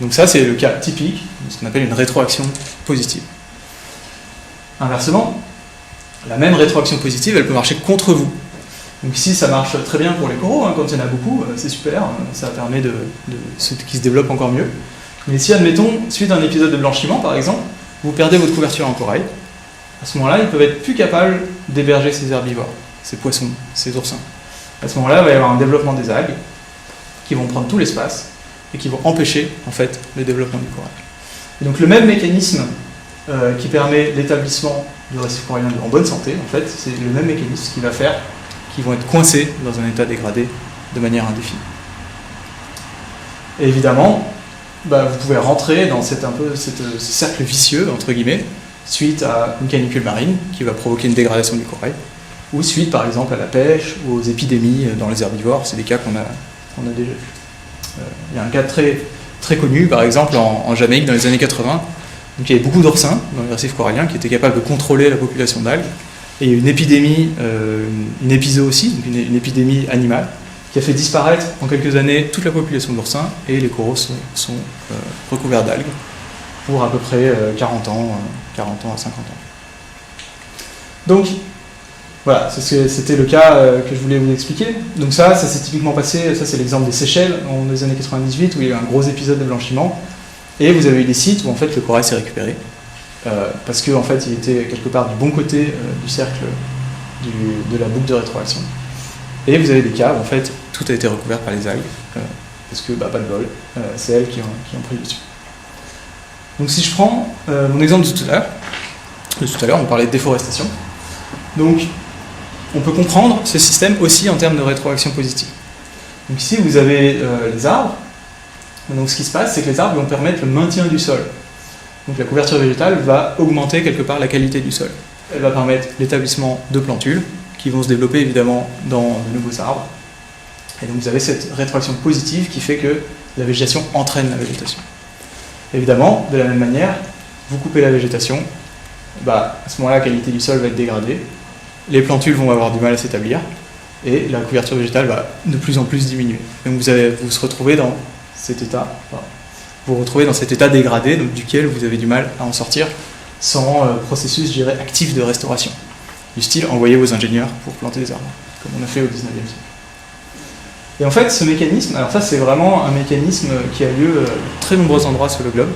Donc ça, c'est le cas typique de ce qu'on appelle une rétroaction positive. Inversement, la même rétroaction positive, elle peut marcher contre vous. Donc ici, ça marche très bien pour les coraux, quand il y en a beaucoup, c'est super, ça permet qu'ils se développent encore mieux. Mais si, admettons, suite à un épisode de blanchiment, par exemple, vous perdez votre couverture en corail, à ce moment-là, ils peuvent être plus capables d'héberger ces herbivores, ces poissons, ces oursins. À ce moment-là, il va y avoir un développement des algues qui vont prendre tout l'espace et qui vont empêcher en fait le développement du corail. Et donc le même mécanisme qui permet l'établissement du récif corallien en bonne santé, en fait, c'est le même mécanisme qui va faire qu'ils vont être coincés dans un état dégradé de manière indéfinie. Et évidemment, vous pouvez rentrer dans ce cercle vicieux, entre guillemets, suite à une canicule marine qui va provoquer une dégradation du corail, ou suite par exemple à la pêche ou aux épidémies dans les herbivores, c'est des cas qu'on a déjà vus. Il y a un cas très, très connu, par exemple en Jamaïque dans les années 80, donc il y avait beaucoup d'oursins dans les récifs coralliens qui étaient capables de contrôler la population d'algues, et il y a eu une épidémie, une épizootie, donc une épidémie animale, qui a fait disparaître en quelques années toute la population d'oursins, et les coraux sont recouverts d'algues pour à peu près 40 ans à 50 ans. Donc, voilà, c'était le cas que je voulais vous expliquer. Donc ça s'est typiquement passé, ça c'est l'exemple des Seychelles, dans les années 98, où il y a eu un gros épisode de blanchiment, et vous avez eu des sites où en fait le corail s'est récupéré, parce qu'en fait il était quelque part du bon côté du cercle de la boucle de rétroaction. Et vous avez des cas où en fait tout a été recouvert par les algues, parce que pas de bol, c'est elles qui ont pris le dessus. Donc si je prends mon exemple de tout à l'heure, on parlait de déforestation. Donc on peut comprendre ce système aussi en termes de rétroaction positive. Donc ici vous avez les arbres. Donc ce qui se passe, c'est que les arbres vont permettre le maintien du sol. Donc la couverture végétale va augmenter quelque part la qualité du sol. Elle va permettre l'établissement de plantules qui vont se développer évidemment dans de nouveaux arbres. Et donc vous avez cette rétroaction positive qui fait que la végétation entraîne la végétation. Évidemment, de la même manière, vous coupez la végétation, à ce moment-là la qualité du sol va être dégradée, les plantules vont avoir du mal à s'établir, et la couverture végétale va de plus en plus diminuer. Donc vous retrouvez dans cet état, dégradé, donc duquel vous avez du mal à en sortir sans processus, je dirais, actif de restauration. Du style, envoyez vos ingénieurs pour planter des arbres, comme on a fait au 19e siècle. Et en fait, ce mécanisme, alors ça c'est vraiment un mécanisme qui a lieu à très nombreux endroits sur le globe.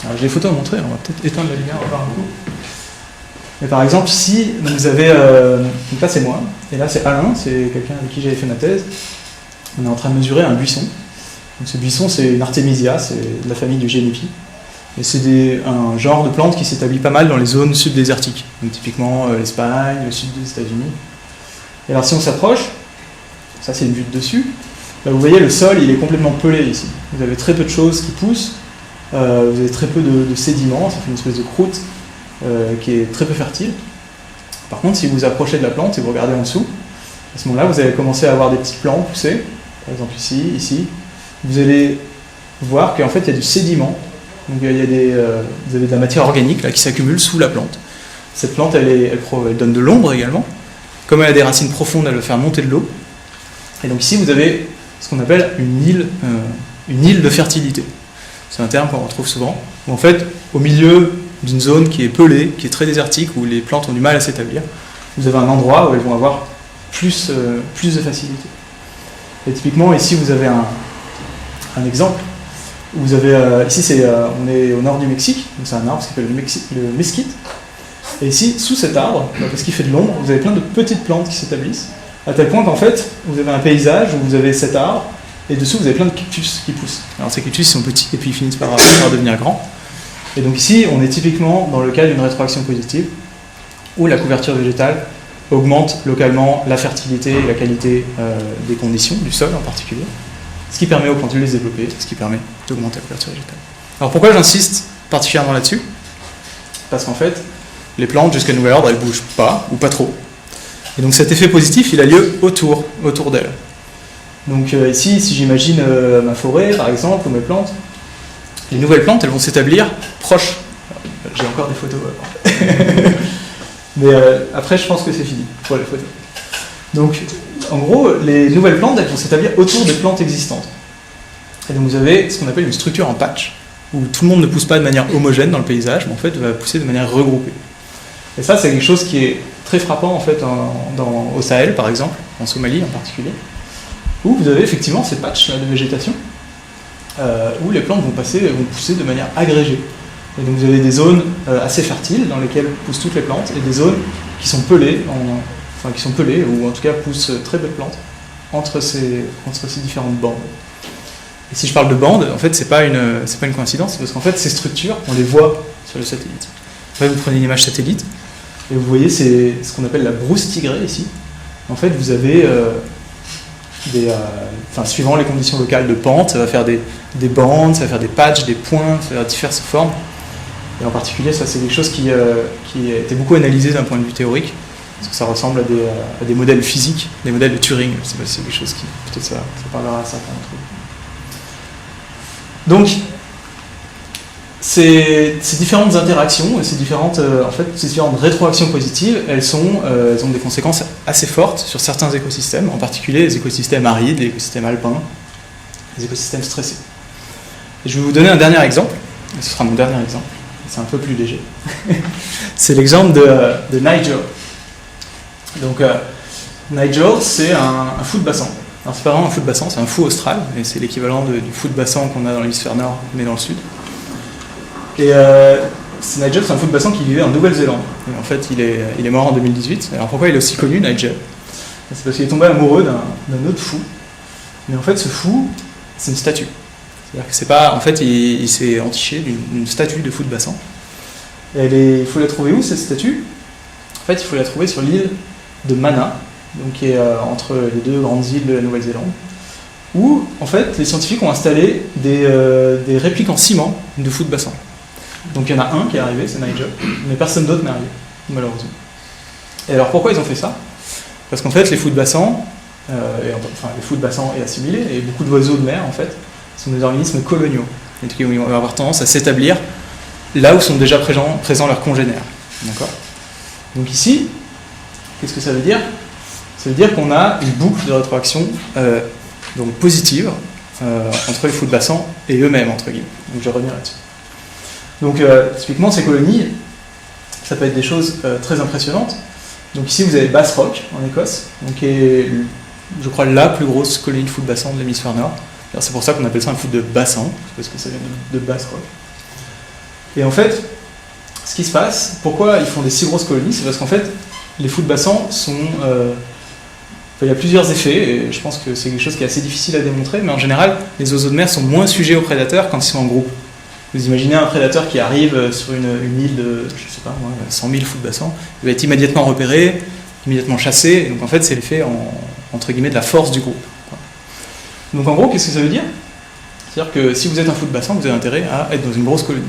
Alors j'ai des photos à montrer, on va peut-être éteindre la lumière, on va voir un coup. Mais par exemple ici, vous avez, donc là c'est moi, et là c'est Alain, c'est quelqu'un avec qui j'avais fait ma thèse. On est en train de mesurer un buisson. Donc ce buisson c'est une Artemisia, c'est de la famille du Génépi. Et c'est un genre de plante qui s'établit pas mal dans les zones sub-désertiques, donc typiquement l'Espagne, le sud des États-Unis. Et alors si on s'approche, ça c'est une vue de dessus, là, vous voyez le sol il est complètement pelé ici. Vous avez très peu de choses qui poussent, vous avez très peu de sédiments, ça fait une espèce de croûte qui est très peu fertile. Par contre si vous vous approchez de la plante et vous regardez en dessous, à ce moment-là vous allez commencer à avoir des petits plants pousser, par exemple ici, vous allez voir qu'en fait il y a du sédiment, donc vous avez de la matière organique là, qui s'accumule sous la plante. Cette plante elle donne de l'ombre également, comme elle a des racines profondes elle va faire monter de l'eau. Et donc ici, vous avez ce qu'on appelle une île de fertilité. C'est un terme qu'on retrouve souvent. Où en fait, au milieu d'une zone qui est pelée, qui est très désertique, où les plantes ont du mal à s'établir, vous avez un endroit où elles vont avoir plus de facilité. Et typiquement, ici, vous avez un exemple. Où vous avez, ici, on est au nord du Mexique, donc c'est un arbre qui s'appelle le mesquite. Et ici, sous cet arbre, parce qu'il fait de l'ombre, vous avez plein de petites plantes qui s'établissent, à tel point qu'en fait, vous avez un paysage où vous avez cet arbre, et dessous, vous avez plein de cactus qui poussent. Alors ces cactus sont petits, et puis ils finissent par devenir grands. Et donc ici, on est typiquement dans le cas d'une rétroaction positive, où la couverture végétale augmente localement la fertilité et la qualité des conditions, du sol en particulier, ce qui permet aux plantules de se développer, ce qui permet d'augmenter la couverture végétale. Alors pourquoi j'insiste particulièrement là-dessus? Parce qu'en fait, les plantes, jusqu'à nouvel ordre, elles ne bougent pas, ou pas trop. Et donc cet effet positif, il a lieu autour d'elles. Donc ici, si j'imagine ma forêt, par exemple, ou mes plantes, les nouvelles plantes, elles vont s'établir proches. J'ai encore des photos. Mais après, je pense que c'est fini pour les photos. Donc, en gros, les nouvelles plantes, elles vont s'établir autour des plantes existantes. Et donc vous avez ce qu'on appelle une structure en patch, où tout le monde ne pousse pas de manière homogène dans le paysage, mais en fait va pousser de manière regroupée. Et ça, c'est quelque chose qui est très frappant en fait au Sahel, par exemple, en Somalie en particulier, où vous avez effectivement ces patchs de végétation, où les plantes vont pousser de manière agrégée. Et donc vous avez des zones assez fertiles dans lesquelles poussent toutes les plantes, et des zones qui sont pelées, ou en tout cas poussent très peu de plantes entre ces différentes bandes. Et si je parle de bandes, en fait c'est pas une coïncidence, parce qu'en fait ces structures, on les voit sur le satellite. Après vous prenez une image satellite, et vous voyez c'est ce qu'on appelle la brousse tigrée ici. En fait vous avez suivant les conditions locales de pente, ça va faire des bandes, ça va faire des patchs, des points, ça va faire diverses formes. Et en particulier, ça c'est quelque chose qui a été beaucoup analysé d'un point de vue théorique, parce que ça ressemble à des modèles physiques, des modèles de Turing. Je ne sais pas si c'est quelque chose qui, peut-être ça parlera à certains d'entre vous. Donc, ces différentes interactions, ces différentes rétroactions positives, elles ont des conséquences assez fortes sur certains écosystèmes, en particulier les écosystèmes arides, les écosystèmes alpins, les écosystèmes stressés. Et je vais vous donner un dernier exemple, et ce sera mon dernier exemple, c'est un peu plus léger. C'est l'exemple de Niger. Donc Niger, c'est un fou de bassin. Alors c'est pas vraiment un fou de bassin, c'est un fou austral, mais c'est l'équivalent du fou de bassin qu'on a dans l'hémisphère nord, mais dans le sud. Et Niger, c'est un fou de bassin qui vivait en Nouvelle-Zélande. Et en fait, il est mort en 2018. Alors pourquoi il est aussi connu, Niger? C'est parce qu'il est tombé amoureux d'un autre fou. Mais en fait, ce fou, c'est une statue. C'est-à-dire que c'est pas... En fait, il s'est entiché d'une statue de fou de bassin. Et il faut la trouver où, cette statue? En fait, il faut la trouver sur l'île de Mana, donc qui est entre les deux grandes îles de la Nouvelle-Zélande, où, en fait, les scientifiques ont installé des répliques en ciment de fou de bassin. Donc il y en a un qui est arrivé, c'est Niger, mais personne d'autre n'est arrivé, malheureusement. Et alors pourquoi ils ont fait ça? Parce qu'en fait, les fous de bassin, les fous de bassin et assimilés, et beaucoup d'oiseaux de mer, en fait, sont des organismes coloniaux, et qui vont avoir tendance à s'établir là où sont déjà présents leurs congénères. D'accord? Donc ici, qu'est-ce que ça veut dire? Ça veut dire qu'on a une boucle de rétroaction donc positive entre les fous de bassin et eux-mêmes, entre guillemets. Donc je vais revenir là-dessus. Donc typiquement, ces colonies, ça peut être des choses très impressionnantes. Donc ici, vous avez Bass Rock, en Écosse, donc qui est, je crois, la plus grosse colonie de fou de bassin de l'hémisphère nord. C'est pour ça qu'on appelle ça un fou de bassin, parce que ça vient de Bass Rock. Et en fait, ce qui se passe, pourquoi ils font des si grosses colonies, c'est parce qu'en fait, les fous de bassin sont... il y a plusieurs effets, et je pense que c'est quelque chose qui est assez difficile à démontrer, mais en général, les oiseaux de mer sont moins sujets aux prédateurs quand ils sont en groupe. Vous imaginez un prédateur qui arrive sur une île de, je sais pas moi, 100 000 fous de bassin, il va être immédiatement repéré, immédiatement chassé, et donc en fait c'est l'effet entre guillemets de la force du groupe. Donc en gros, qu'est-ce que ça veut dire? C'est-à-dire que si vous êtes un fou de bassin, vous avez intérêt à être dans une grosse colonie.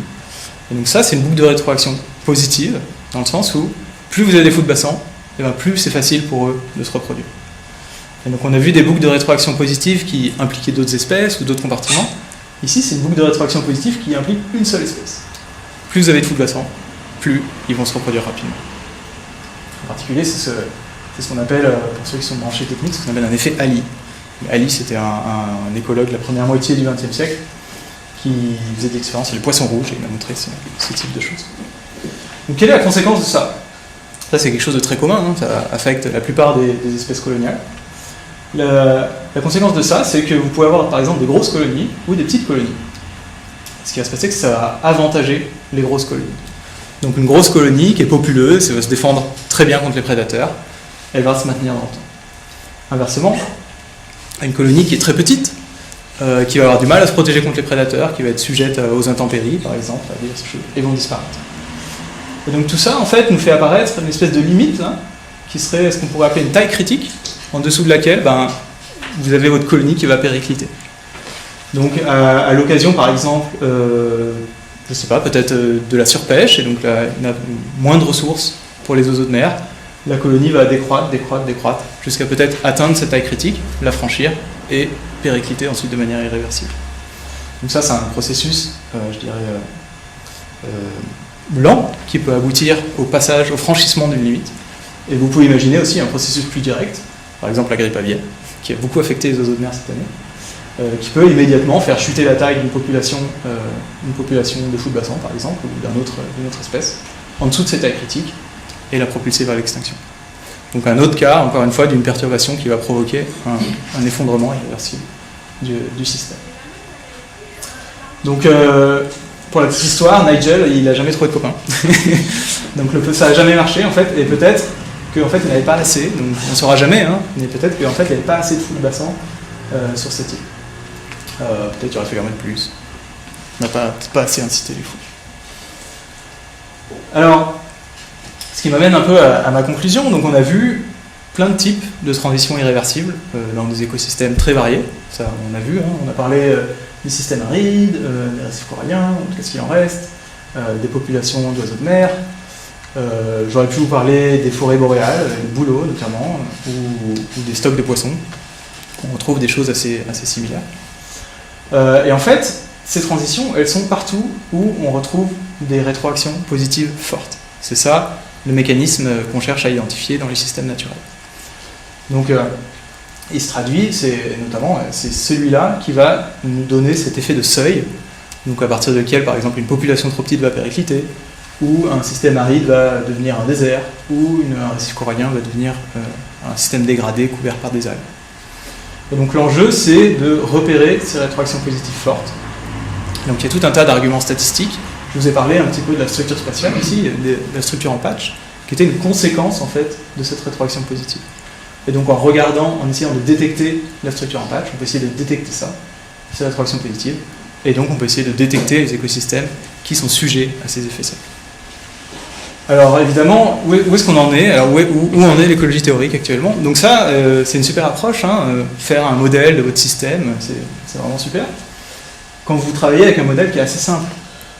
Et donc ça, c'est une boucle de rétroaction positive, dans le sens où plus vous avez des fous de bassin, et bien plus c'est facile pour eux de se reproduire. Et donc on a vu des boucles de rétroaction positive qui impliquaient d'autres espèces ou d'autres compartiments. Ici, c'est une boucle de rétroaction positive qui implique une seule espèce. Plus vous avez de fous de bassin, plus ils vont se reproduire rapidement. En particulier, c'est ce qu'on appelle, pour ceux qui sont branchés techniques, ce qu'on appelle un effet Ali. Ali, c'était un écologue de la première moitié du XXe siècle qui faisait des expériences sur les poissons rouges et il m'a montré ce type de choses. Donc, quelle est la conséquence de ça? Ça, c'est quelque chose de très commun, hein, ça affecte la plupart des espèces coloniales. La conséquence de ça, c'est que vous pouvez avoir par exemple des grosses colonies ou des petites colonies. Ce qui va se passer, c'est que ça va avantager les grosses colonies. Donc une grosse colonie qui est populeuse, elle va se défendre très bien contre les prédateurs, elle va se maintenir dans le temps. Inversement, une colonie qui est très petite, qui va avoir du mal à se protéger contre les prédateurs, qui va être sujette aux intempéries, par exemple, à diverses choses, et vont disparaître. Et donc tout ça, en fait, nous fait apparaître une espèce de limite, hein, qui serait ce qu'on pourrait appeler une taille critique, en dessous de laquelle vous avez votre colonie qui va péricliter. Donc à l'occasion, par exemple, je sais pas, peut-être de la surpêche, et donc il y a moins de ressources pour les oiseaux de mer, la colonie va décroître, jusqu'à peut-être atteindre cette taille critique, la franchir, et péricliter ensuite de manière irréversible. Donc ça, c'est un processus, je dirais, lent, qui peut aboutir au passage, au franchissement d'une limite. Et vous pouvez imaginer aussi un processus plus direct, par exemple la grippe aviaire, qui a beaucoup affecté les oiseaux de mer cette année, qui peut immédiatement faire chuter la taille d'une population de fous de bassin, par exemple, ou d'une autre espèce, en dessous de cette taille critique, et la propulser vers l'extinction. Donc un autre cas, encore une fois, d'une perturbation qui va provoquer un effondrement irréversible du système. Donc pour la petite histoire, Nigel, il n'a jamais trouvé de copain. Donc ça n'a jamais marché, en fait, et peut-être qu'en fait, il n'avait pas assez, donc on ne saura jamais, hein, mais peut-être qu'en fait, il n'avait pas assez de fous de bassin sur cette île. Peut-être qu'il aurait fallu en mettre plus. On n'a pas assez incité les fous. Alors, ce qui m'amène un peu à ma conclusion. Donc on a vu plein de types de transitions irréversibles dans des écosystèmes très variés. Ça, on a vu, hein, on a parlé des systèmes arides, des récifs coralliens, qu'est-ce qu'il en reste, des populations d'oiseaux de mer. J'aurais pu vous parler des forêts boréales, des bouleaux notamment, ou des stocks de poissons. On retrouve des choses assez similaires. Et en fait, ces transitions, elles sont partout où on retrouve des rétroactions positives fortes. C'est ça le mécanisme qu'on cherche à identifier dans les systèmes naturels. Donc, il se traduit, c'est celui-là qui va nous donner cet effet de seuil, donc à partir de lequel, par exemple, une population trop petite va péricliter, ou un système aride va devenir un désert, ou un récif corallien va devenir un système dégradé couvert par des algues. Et donc l'enjeu, c'est de repérer ces rétroactions positives fortes. Donc il y a tout un tas d'arguments statistiques. Je vous ai parlé un petit peu de la structure spatiale ici, de la structure en patch, qui était une conséquence en fait de cette rétroaction positive. Et donc en essayant de détecter la structure en patch, on peut essayer de détecter ça, ces rétroactions positives, et donc on peut essayer de détecter les écosystèmes qui sont sujets à ces effets seuls. Alors évidemment, où est-ce qu'on en est? Alors où en est l'écologie théorique actuellement? Donc ça, c'est une super approche, hein, faire un modèle de votre système, c'est vraiment super. Quand vous travaillez avec un modèle qui est assez simple,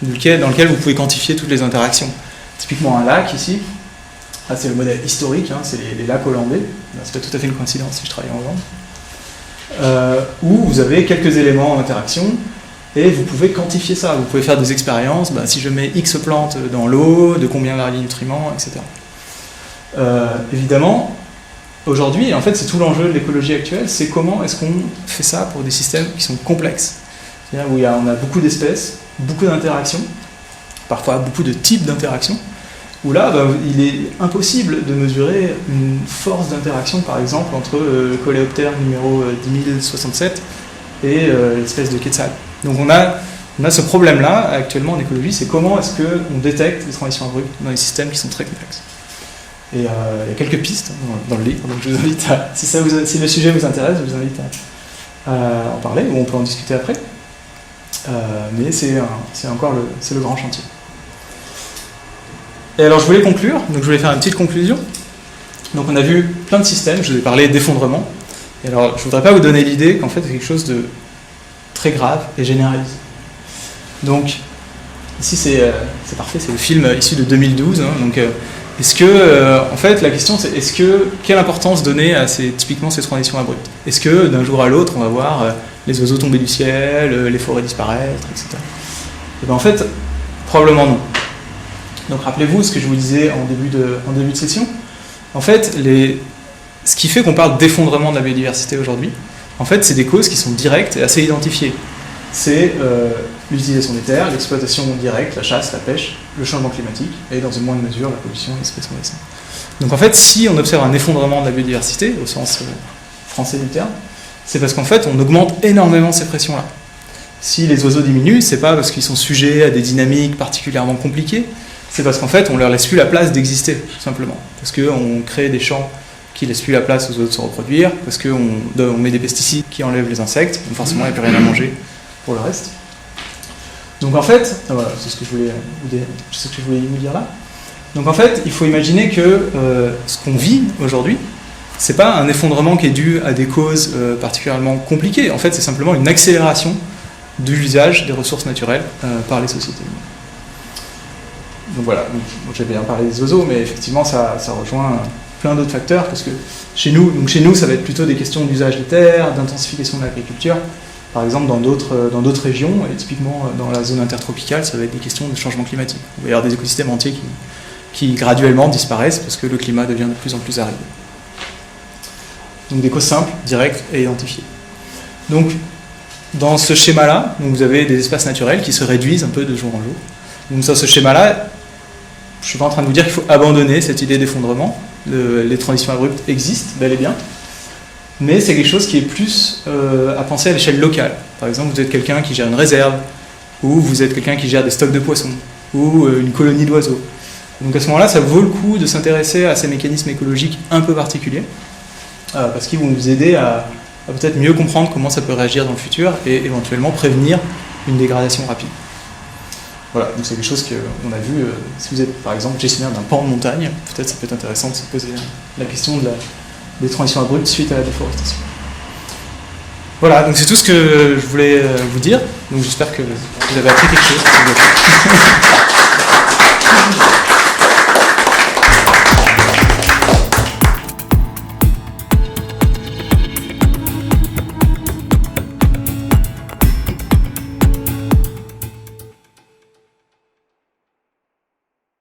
dans lequel vous pouvez quantifier toutes les interactions. Typiquement un lac ici, là c'est le modèle historique, hein, c'est les lacs hollandais, c'est pas tout à fait une coïncidence si je travaille en Hollande, où vous avez quelques éléments d'interaction, et vous pouvez quantifier ça, vous pouvez faire des expériences, si je mets X plantes dans l'eau, de combien varient les nutriments, etc. Évidemment, aujourd'hui, en fait c'est tout l'enjeu de l'écologie actuelle, c'est comment est-ce qu'on fait ça pour des systèmes qui sont complexes, c'est-à-dire où on a beaucoup d'espèces, beaucoup d'interactions, parfois beaucoup de types d'interactions, où là, il est impossible de mesurer une force d'interaction, par exemple, entre le coléoptère numéro 10067 et l'espèce de Quetzal. Donc on a ce problème-là, actuellement en écologie, c'est comment est-ce qu'on détecte les transitions abruptes dans les systèmes qui sont très complexes. Et il y a quelques pistes dans le livre, donc je vous invite si le sujet vous intéresse, je vous invite à en parler, ou on peut en discuter après. Mais c'est le grand chantier. Et alors je voulais conclure, donc je voulais faire une petite conclusion. Donc on a vu plein de systèmes, je vous ai parlé d'effondrement. Et alors je voudrais pas vous donner l'idée qu'en fait c'est quelque chose de très grave et généralisé. Donc ici c'est parfait, c'est le film issu de 2012. Hein, donc est-ce que en fait la question c'est quelle importance donner à typiquement ces transitions abruptes? Est-ce que d'un jour à l'autre on va voir les oiseaux tomber du ciel, les forêts disparaître, etc. Et bien en fait, probablement non. Donc rappelez-vous ce que je vous disais en début de session. En fait, ce qui fait qu'on parle d'effondrement de la biodiversité aujourd'hui, en fait, c'est des causes qui sont directes et assez identifiées. C'est l'utilisation des terres, l'exploitation directe, la chasse, la pêche, le changement climatique, et dans une moindre mesure, la pollution et l'espèce marine. Donc en fait, si on observe un effondrement de la biodiversité, au sens français du terme, c'est parce qu'en fait, on augmente énormément ces pressions-là. Si les oiseaux diminuent, c'est pas parce qu'ils sont sujets à des dynamiques particulièrement compliquées, c'est parce qu'en fait, on leur laisse plus la place d'exister, tout simplement. Parce qu'on crée des champs qui laissent plus la place aux autres de se reproduire, parce qu'on met des pesticides qui enlèvent les insectes, donc forcément, il n'y a plus rien à manger pour le reste. Donc en fait, voilà, c'est ce que je voulais vous dire là. Donc en fait, il faut imaginer que ce qu'on vit aujourd'hui, c'est pas un effondrement qui est dû à des causes particulièrement compliquées. En fait, c'est simplement une accélération de l'usage des ressources naturelles par les sociétés humaines. Donc voilà, j'avais bien parlé des oiseaux, mais effectivement, ça rejoint plein d'autres facteurs, parce que chez nous, ça va être plutôt des questions d'usage des terres, d'intensification de l'agriculture. Par exemple, dans d'autres régions, et typiquement dans la zone intertropicale, ça va être des questions de changement climatique. Il va y avoir des écosystèmes entiers qui graduellement disparaissent parce que le climat devient de plus en plus aride. Donc des causes simples, directes et identifiées. Donc dans ce schéma-là, vous avez des espaces naturels qui se réduisent un peu de jour en jour. Donc dans ce schéma-là, je ne suis pas en train de vous dire qu'il faut abandonner cette idée d'effondrement. Les transitions abruptes existent, bel et bien. Mais c'est quelque chose qui est plus à penser à l'échelle locale. Par exemple, vous êtes quelqu'un qui gère une réserve, ou vous êtes quelqu'un qui gère des stocks de poissons, ou une colonie d'oiseaux. Donc à ce moment-là, ça vaut le coup de s'intéresser à ces mécanismes écologiques un peu particuliers, parce qu'ils vont vous aider à peut-être mieux comprendre comment ça peut réagir dans le futur et éventuellement prévenir une dégradation rapide. Voilà, donc c'est quelque chose qu'on a vu, si vous êtes par exemple gestionnaire d'un pan de montagne, peut-être ça peut être intéressant de se poser la question des transitions abruptes suite à la déforestation. Voilà, donc c'est tout ce que je voulais vous dire, donc j'espère que vous avez appris quelque chose.